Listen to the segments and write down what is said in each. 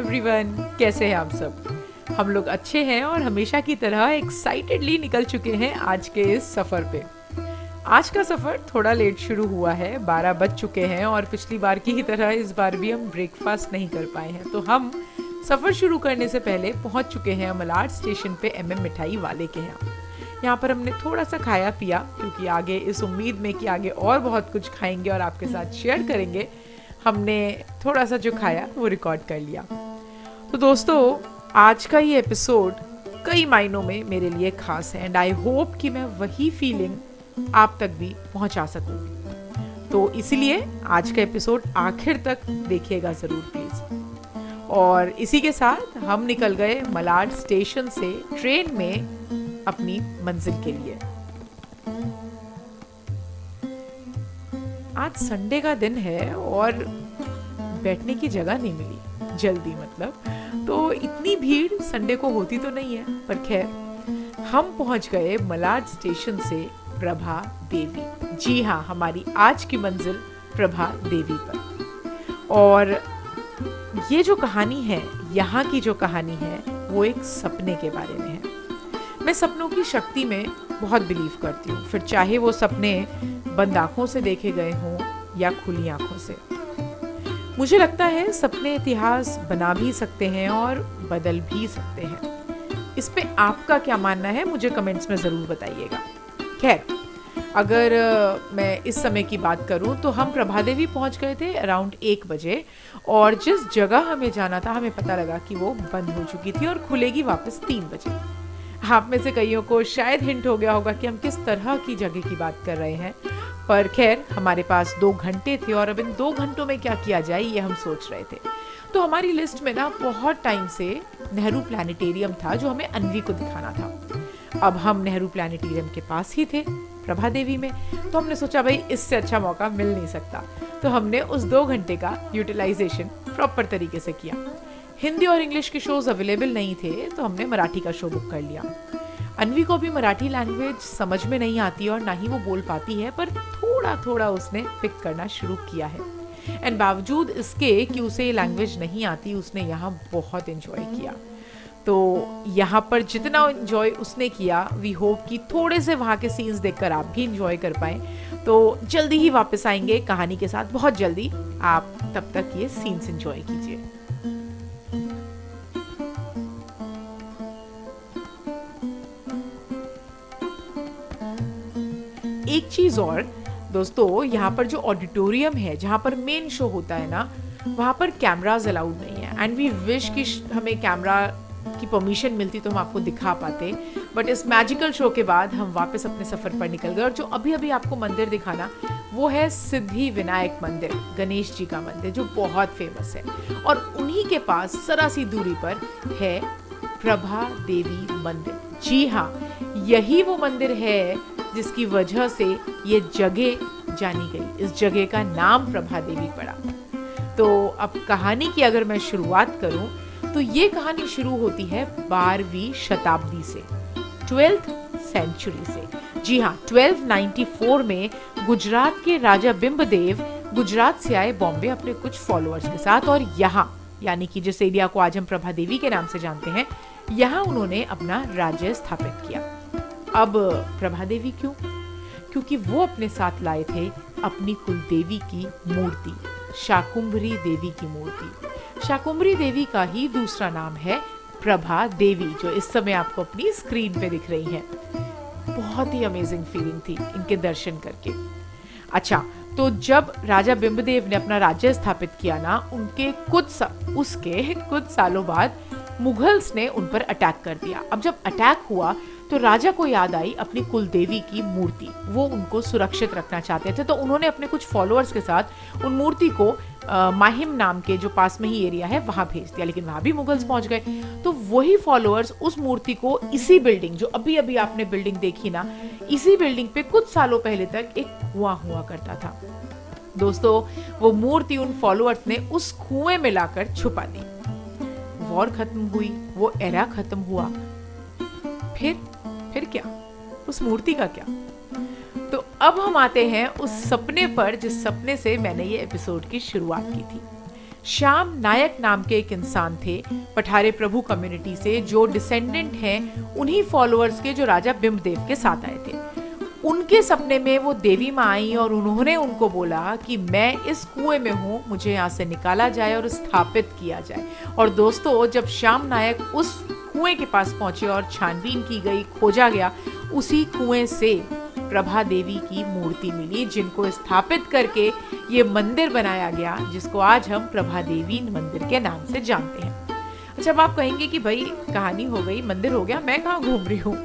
Everyone, कैसे हैं आप सब। हम लोग अच्छे हैं और हमेशा की तरह एक्साइटेडली निकल चुके हैं आज के इस सफ़र पे। आज का सफ़र थोड़ा लेट शुरू हुआ है, 12 बज चुके हैं और पिछली बार की ही तरह इस बार भी हम ब्रेकफास्ट नहीं कर पाए हैं। तो हम सफ़र शुरू करने से पहले पहुंच चुके हैं मलाड स्टेशन पे MM मिठाई वाले के यहाँ पर हमने थोड़ा सा खाया पिया, क्योंकि आगे इस उम्मीद में कि आगे और बहुत कुछ खाएंगे और आपके साथ शेयर करेंगे, हमने थोड़ा सा जो खाया वो रिकॉर्ड कर लिया। तो दोस्तों, आज का ये एपिसोड कई मायनों में मेरे लिए खास है एंड आई होप कि मैं वही फीलिंग आप तक भी पहुंचा सकूं। तो इसलिए आज का एपिसोड आखिर तक देखिएगा ज़रूर प्लीज़। और इसी के साथ हम निकल गए मलाड स्टेशन से ट्रेन में अपनी मंजिल के लिए। आज संडे का दिन है और बैठने की जगह नहीं मिली, जल्दी मतलब। तो इतनी भीड़ संडे को होती तो नहीं है, पर खैर हम पहुंच गए मलाड स्टेशन से प्रभा देवी। जी हाँ, हमारी आज की मंजिल प्रभा देवी पर। और ये जो कहानी है, यहाँ की जो कहानी है, वो एक सपने के बारे में है। मैं सपनों की शक्ति में बहुत बिलीव करती हूँ, फिर चाहे वो सपने बंद आंखों से देखे गए हों या खुली आंखों से। मुझे लगता है सपने इतिहास बना भी सकते हैं और बदल भी सकते हैं। इस पे आपका क्या मानना है, मुझे कमेंट्स में ज़रूर बताइएगा। खैर, अगर मैं इस समय की बात करूं तो हम प्रभा देवी पहुंच गए थे अराउंड 1 बजे, और जिस जगह हमें जाना था हमें पता लगा कि वो बंद हो चुकी थी और खुलेगी वापस 3 बजे। आप में से कईयों को शायद हिंट हो गया होगा कि हम किस तरह की जगह की बात कर रहे हैं, पर खैर हमारे पास 2 घंटे थे और अब इन 2 घंटों में क्या किया जाए ये हम सोच रहे थे। तो हमारी लिस्ट में ना बहुत टाइम से नेहरू प्लानिटेरियम था जो हमें अन्वी को दिखाना था। अब हम नेहरू प्लानिटेरियम के पास ही थे प्रभा देवी में, तो हमने सोचा भाई इससे अच्छा मौका मिल नहीं सकता। तो हमने उस 2 घंटे का यूटिलाइजेशन प्रॉपर तरीके से किया। हिंदी और इंग्लिश के शोज अवेलेबल नहीं थे तो हमने मराठी का शो बुक कर लिया। अन्वी को भी मराठी लैंग्वेज समझ में नहीं आती और ना ही वो बोल पाती है, पर थोड़ा थोड़ा उसने पिक करना शुरू किया है। एंड बावजूद इसके कि उसे ये लैंग्वेज नहीं आती, उसने यहाँ बहुत एंजॉय किया। तो यहाँ पर जितना एंजॉय उसने किया, वी होप कि थोड़े से वहाँ के सीन्स देखकर आप भी एंजॉय कर पाएं। तो जल्दी ही वापस आएंगे कहानी के साथ, बहुत जल्दी। आप तब तक ये सीन्स एंजॉय कीजिए। एक चीज और दोस्तों, यहाँ पर जो ऑडिटोरियम है जहाँ पर मेन शो होता है ना, वहाँ पर कैमराज अलाउड नहीं है। एंड वी विश कि हमें कैमरा की परमिशन मिलती तो हम आपको दिखा पाते, बट इस मैजिकल शो के बाद हम वापस अपने सफर पर निकल गए। और जो अभी अभी आपको मंदिर दिखाना, वो है सिद्धि विनायक मंदिर, गणेश जी का मंदिर, जो बहुत फेमस है। और उन्हीं के पास जरा सी दूरी पर है प्रभा देवी मंदिर। जी हाँ, यही वो मंदिर है जिसकी वजह से ये जगह जानी गई। इस जगह का नाम प्रभा देवी पड़ा। तो अब कहानी की अगर मैं शुरुआत करूं तो ये कहानी शुरू होती है 12वीं शताब्दी से, 12th सेंचुरी से। जी हाँ, 1294 में गुजरात के राजा बिंबदेव गुजरात से आए बॉम्बे अपने कुछ फॉलोअर्स के साथ, और यहाँ यानी कि जिस एरिया को आज हम प्रभा देवी के नाम से जानते हैं, यहाँ उन्होंने अपना राज्य स्थापित किया। अब प्रभा देवी क्यों? क्योंकि वो अपने साथ लाए थे अपनी कुल देवी की मूर्ति, शाकुंभरी देवी की मूर्ति। शाकुंभरी देवी का ही दूसरा नाम है प्रभा देवी, जो इस समय आपको अपनी स्क्रीन पे दिख रही है। बहुत ही अमेजिंग फीलिंग थी इनके दर्शन करके। अच्छा, तो जब राजा बिंबदेव ने अपना राज्य स्थापित किया ना, उसके कुछ सालों बाद मुगल्स ने उन पर अटैक कर दिया। अब जब अटैक हुआ तो राजा को याद आई अपनी कुल देवी की मूर्ति, वो उनको सुरक्षित रखना चाहते थे। तो उन्होंने अपने कुछ फॉलोअर्स के साथ उन मूर्ति को माहिम नाम के जो पास में ही एरिया है वहां भेज दिया, लेकिन वहां भी मुगल्स पहुंच गए। तो वही फॉलोअर्स उस मूर्ति को इसी बिल्डिंग, जो अभी अभी आपने बिल्डिंग देखी ना, इसी बिल्डिंग पे कुछ सालों पहले तक एक कुआं हुआ करता था। दोस्तों, वो मूर्ति उन फॉलोअर्स ने उस कुएं में लाकर छुपा दी। वॉर खत्म हुई, वो एरा खत्म हुआ, फिर क्या? उस मूर्ति का क्या? तो अब हम आते हैं उस सपने पर जिस सपने से मैंने ये एपिसोड की शुरुआत की थी। श्याम नायक नाम के एक इंसान थे पठारे प्रभु कम्युनिटी से, जो डिसेंडेंट हैं उन्हीं फॉलोअर्स के जो राजा बिंबदेव के साथ आए थे। उनके सपने में वो देवी माँ आई और उन्होंने उनको बोला कि मैं इस कुएं में हूँ, मुझे यहाँ से निकाला जाए और स्थापित किया जाए। और दोस्तों, जब श्याम नायक उस कुएं के पास पहुंचे और छानबीन की गई, खोजा गया, उसी कुएं से प्रभा देवी की मूर्ति मिली, जिनको स्थापित करके ये मंदिर बनाया गया, जिसको आज हम प्रभा देवी मंदिर के नाम से जानते हैं। अच्छा, अब आप कहेंगे कि भाई कहानी हो गई, मंदिर हो गया, मैं कहाँ घूम रही हूँ।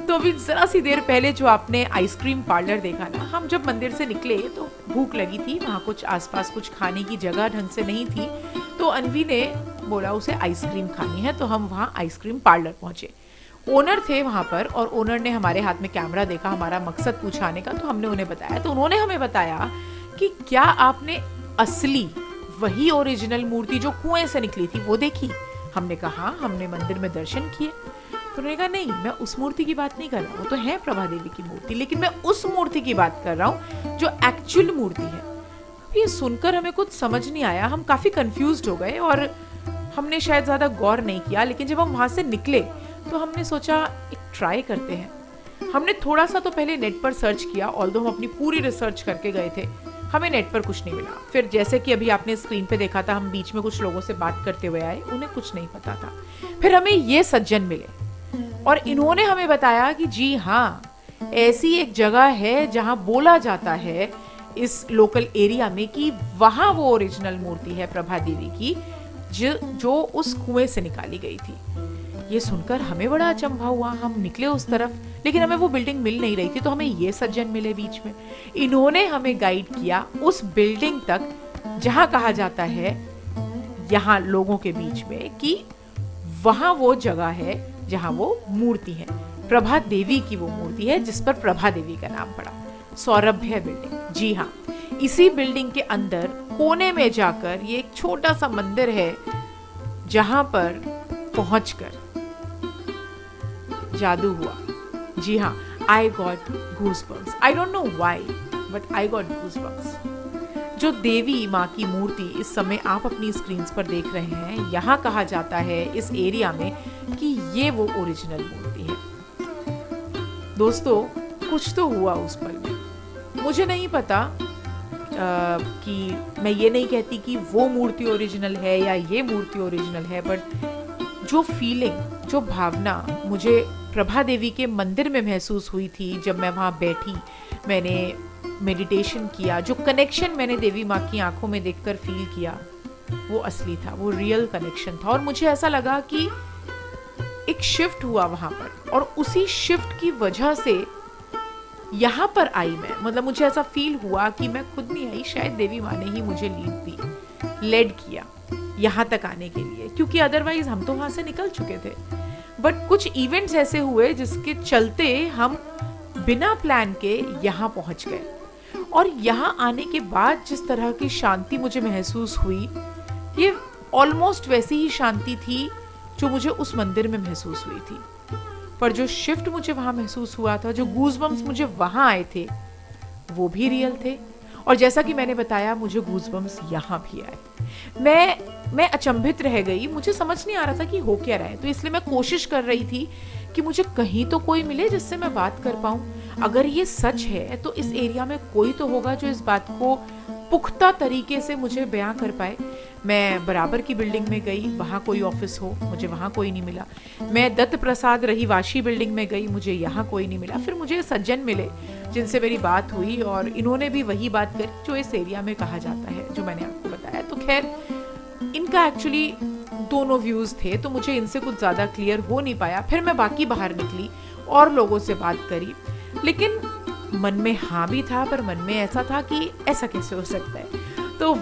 तो अभी जरा सी देर पहले जो आपने आइसक्रीम पार्लर देखा ना, हम जब मंदिर से निकले तो भूख लगी थी, वहाँ कुछ आसपास कुछ खाने की जगह ढंग से नहीं थी, तो अनवी ने बोला उसे आइसक्रीम खानी है, तो हम वहाँ आइसक्रीम पार्लर पहुंचे। ओनर थे वहाँ पर और ओनर ने हमारे हाथ में कैमरा देखा, हमारा मकसद पूछाने का, तो हमने उन्हें बताया। तो उन्होंने हमें बताया कि क्या आपने असली वही ओरिजिनल मूर्ति जो कुएं से निकली थी वो देखी? हमने कहा हमने मंदिर में दर्शन किए। तो उन्होंने कहा नहीं, मैं उस मूर्ति की बात नहीं कर रहा हूँ, वो तो है प्रभा देवी की मूर्ति, लेकिन मैं उस मूर्ति की बात कर रहा हूँ जो एक्चुअल मूर्ति है। ये सुनकर हमें कुछ समझ नहीं आया, हम काफी कंफ्यूज्ड हो गए और हमने शायद ज्यादा गौर नहीं किया। लेकिन जब हम वहां से निकले तो हमने सोचा एक ट्राई करते हैं। हमने थोड़ा सा तो पहले नेट पर सर्च किया, ऑल्दो हम अपनी पूरी रिसर्च करके गए थे, हमें नेट पर कुछ नहीं मिला। फिर जैसे कि अभी आपने स्क्रीन पे देखा था, हम बीच में कुछ लोगों से बात करते हुए आए, उन्हें कुछ नहीं पता था। फिर हमें ये सज्जन मिले और इन्होंने हमें बताया कि जी हाँ, ऐसी एक जगह है जहां बोला जाता है इस लोकल एरिया में कि वहां वो ओरिजिनल मूर्ति है प्रभा देवी की, जो उस कुएं से निकाली गई थी। ये सुनकर हमें बड़ा अचंभा हुआ। हम निकले उस तरफ, लेकिन हमें वो बिल्डिंग मिल नहीं रही थी, तो हमें ये सज्जन मिले बीच में। इन्होंने हमें गाइड किया उस बिल्डिंग तक जहां कहा जाता है यहाँ लोगों के बीच में कि वहां वो जगह है जहां वो मूर्ति है, प्रभा देवी की वो मूर्ति है, जिस पर प्रभा देवी का नाम पड़ा। सौरभ्य बिल्डिंग, जी हाँ, इसी बिल्डिंग के अंदर कोने में जाकर ये एक छोटा सा मंदिर है, जहां पर पहुंचकर जादू हुआ। जी हाँ, I got goosebumps. I don't know why, but I got goosebumps. जो देवी माँ की मूर्ति इस समय आप अपनी स्क्रीन्स पर देख रहे हैं, यहाँ कहा जाता है इस एरिया में कि ये वो ओरिजिनल मूर्ति है। दोस्तों, कुछ तो हुआ उस पल में। मुझे नहीं पता कि मैं ये नहीं कहती कि वो मूर्ति ओरिजिनल है या ये मूर्ति ओरिजिनल है, बट जो फीलिंग, जो भावना मुझे प्रभा देवी के मंदिर में महसूस हुई थी जब मैं वहाँ बैठी, मैंने मेडिटेशन किया, जो कनेक्शन मैंने देवी माँ की आंखों में देखकर फील किया, वो असली था, वो रियल कनेक्शन था। और मुझे ऐसा लगा कि एक शिफ्ट हुआ वहां पर, और उसी शिफ्ट की वजह से यहाँ पर आई मैं। मतलब मुझे ऐसा फील हुआ कि मैं खुद नहीं आई, शायद देवी माँ ने ही मुझे लेड किया यहाँ तक आने के लिए, क्योंकि अदरवाइज हम तो वहां से निकल चुके थे। बट कुछ इवेंट्स ऐसे हुए जिसके चलते हम बिना प्लान के यहाँ पहुंच गए, और यहाँ आने के बाद जिस तरह की शांति मुझे महसूस हुई, ये ऑलमोस्ट वैसी ही शांति थी जो मुझे उस मंदिर में महसूस हुई थी। पर जो शिफ्ट मुझे वहां महसूस हुआ था, जो गूज़बम्प्स मुझे वहां आए थे, वो भी रियल थे। और जैसा कि मैंने बताया, मुझे गूज़बम्प्स यहाँ भी आए। मैं अचंभित रह गई, मुझे समझ नहीं आ रहा था कि हो क्या रहा है। तो इसलिए मैं कोशिश कर रही थी कि मुझे कहीं तो कोई मिले जिससे मैं बात कर पाऊं। अगर ये सच है तो इस एरिया में कोई तो होगा जो इस बात को पुख्ता तरीके से मुझे बयां कर पाए। मैं बराबर की बिल्डिंग में गई, वहाँ कोई ऑफिस हो, मुझे वहाँ कोई नहीं मिला। मैं दत्त प्रसाद रहीवाशी बिल्डिंग में गई, मुझे यहाँ कोई नहीं मिला। फिर मुझे सज्जन मिले जिनसे मेरी बात हुई, और इन्होंने भी वही बात करी जो इस एरिया में कहा जाता है, जो मैंने आपको बताया। तो खैर, इनका एक्चुअली दोनों व्यूज थे, तो मुझे इनसे कुछ ज़्यादा क्लियर हो नहीं पाया। फिर मैं बाकी बाहर निकली और लोगों से बात करी, लेकिन मन में हाँ भी था, पर मन में ऐसा था कि ऐसा कैसे हो सकता है। तो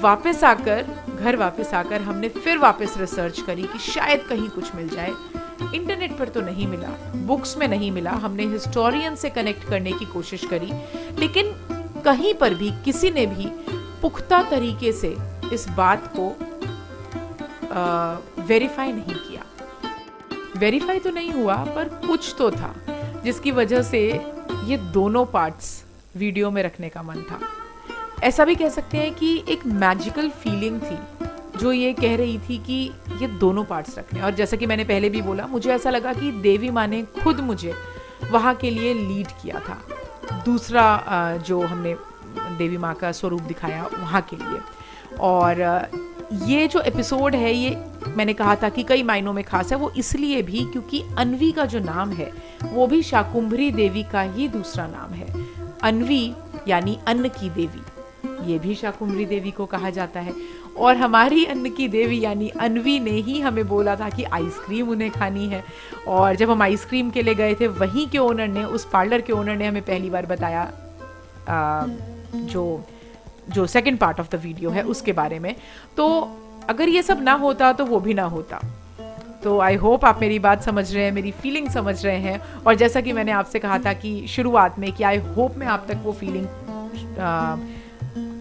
घर वापस आकर हमने फिर वापस रिसर्च करी कि शायद कहीं कुछ मिल जाए। इंटरनेट पर तो नहीं मिला, बुक्स में नहीं मिला, हमने हिस्टोरियन से कनेक्ट करने की कोशिश करी, लेकिन कहीं पर भी किसी ने भी पुख्ता तरीके से इस बात को वेरीफाई नहीं किया। वेरीफाई तो नहीं हुआ, पर कुछ तो था जिसकी वजह से ये दोनों पार्ट्स वीडियो में रखने का मन था। ऐसा भी कह सकते हैं कि एक मैजिकल फीलिंग थी जो ये कह रही थी कि ये दोनों पार्ट्स रखने। और जैसा कि मैंने पहले भी बोला, मुझे ऐसा लगा कि देवी माँ ने खुद मुझे वहाँ के लिए लीड किया था, दूसरा जो हमने देवी माँ का स्वरूप दिखाया वहाँ के लिए। और ये जो एपिसोड है, ये मैंने कहा था कि कई मायनों में खास है, वो इसलिए भी क्योंकि अन्वी का जो नाम है वो भी शाकुंभरी देवी का ही दूसरा नाम है। अन्वी यानी अन्न की देवी, ये भी शाकुंभरी देवी को कहा जाता है। और हमारी अन्न की देवी यानी अन्वी ने ही हमें बोला था कि आइसक्रीम उन्हें खानी है। और जब हम आइसक्रीम के लिए गए थे, वहीं के ओनर ने, उस पार्लर के ओनर ने हमें पहली बार बताया जो second part of the video है उसके बारे में। तो अगर ये सब ना होता तो वो भी ना होता। तो आई होप आप मेरी बात समझ रहे हैं, मेरी फीलिंग समझ रहे हैं। और जैसा कि मैंने आपसे कहा था कि शुरुआत में कि आई होप मैं आप तक वो फीलिंग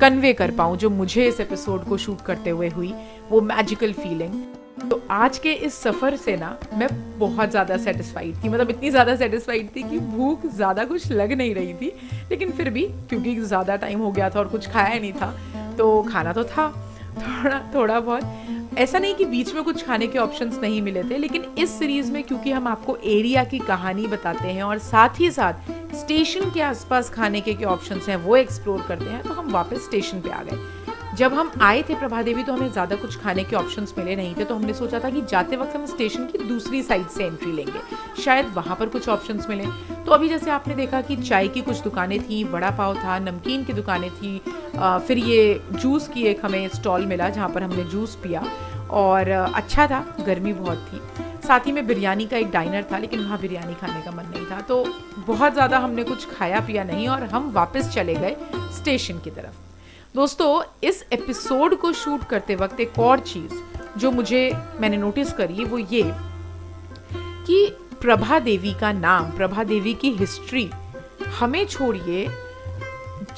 कन्वे कर पाऊँ जो मुझे इस एपिसोड को शूट करते हुए हुई, वो मैजिकल फीलिंग। तो आज के इस सफ़र से ना मैं बहुत ज़्यादा सेटिस्फाइड थी, मतलब इतनी ज़्यादा सेटिस्फाइड थी कि भूख ज़्यादा कुछ लग नहीं रही थी, लेकिन फिर भी क्योंकि ज़्यादा टाइम हो गया था और कुछ खाया नहीं था, तो खाना तो था थोड़ा बहुत। ऐसा नहीं कि बीच में कुछ खाने के ऑप्शंस नहीं मिले थे, लेकिन इस सीरीज़ में क्योंकि हम आपको एरिया की कहानी बताते हैं और साथ ही साथ स्टेशन के आसपास खाने के ऑप्शंस हैं वो एक्सप्लोर करते हैं, तो हम वापस स्टेशन पे आ गए। जब हम आए थे प्रभा देवी तो हमें ज़्यादा कुछ खाने के ऑप्शंस मिले नहीं थे, तो हमने सोचा था कि जाते वक्त हम स्टेशन की दूसरी साइड से एंट्री लेंगे, शायद वहाँ पर कुछ ऑप्शंस मिले। तो अभी जैसे आपने देखा कि चाय की कुछ दुकानें थी, वड़ा पाव था, नमकीन की दुकानें थी, फिर ये जूस की एक हमें स्टॉल मिला जहाँ पर हमने जूस पिया और अच्छा था, गर्मी बहुत थी। साथ ही में बिरयानी का एक डाइनर था, लेकिन वहाँ बिरयानी खाने का मन नहीं था, तो बहुत ज़्यादा हमने कुछ खाया पिया नहीं और हम वापस चले गए स्टेशन की तरफ। दोस्तों, इस एपिसोड को शूट करते वक्त एक और चीज़ जो मैंने नोटिस करी वो ये कि प्रभा देवी का नाम, प्रभा देवी की हिस्ट्री, हमें छोड़िए,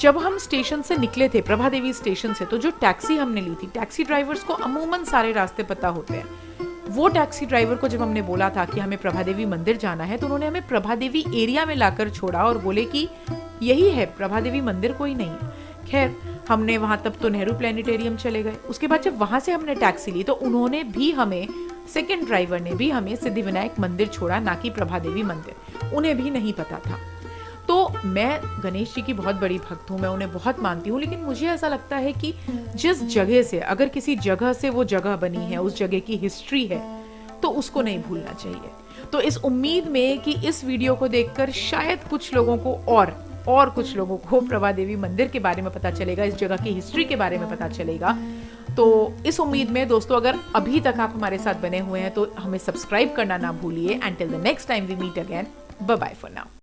जब हम स्टेशन से निकले थे, प्रभा देवी स्टेशन से, तो जो टैक्सी हमने ली थी, टैक्सी ड्राइवर्स को अमूमन सारे रास्ते पता होते हैं। वो टैक्सी ड्राइवर को जब हमने बोला था कि हमें प्रभा देवी मंदिर जाना है, तो उन्होंने हमें प्रभा देवी एरिया में लाकर छोड़ा और बोले कि यही है, प्रभा देवी मंदिर कोई नहीं है। खैर, हमने वहाँ तब तो नेहरू प्लेनेटेरियम चले गए। उसके बाद जब वहाँ से हमने टैक्सी ली तो उन्होंने भी हमें, सेकंड ड्राइवर ने भी हमें सिद्धिविनायक मंदिर छोड़ा, ना कि प्रभा देवी मंदिर। उन्हें भी नहीं पता था। तो मैं गणेश जी की बहुत बड़ी भक्त हूँ, मैं उन्हें बहुत मानती हूँ, लेकिन मुझे ऐसा लगता है कि जिस जगह से, अगर किसी जगह से वो जगह बनी है, उस जगह की हिस्ट्री है, तो उसको नहीं भूलना चाहिए। तो इस उम्मीद में कि इस वीडियो को देखकर शायद कुछ लोगों को और कुछ लोगों को प्रभा देवी मंदिर के बारे में पता चलेगा, इस जगह की हिस्ट्री के बारे में पता चलेगा। तो इस उम्मीद में दोस्तों, अगर अभी तक आप हमारे साथ बने हुए हैं तो हमें सब्सक्राइब करना ना भूलिए। And till the next time we meet again, bye bye for now.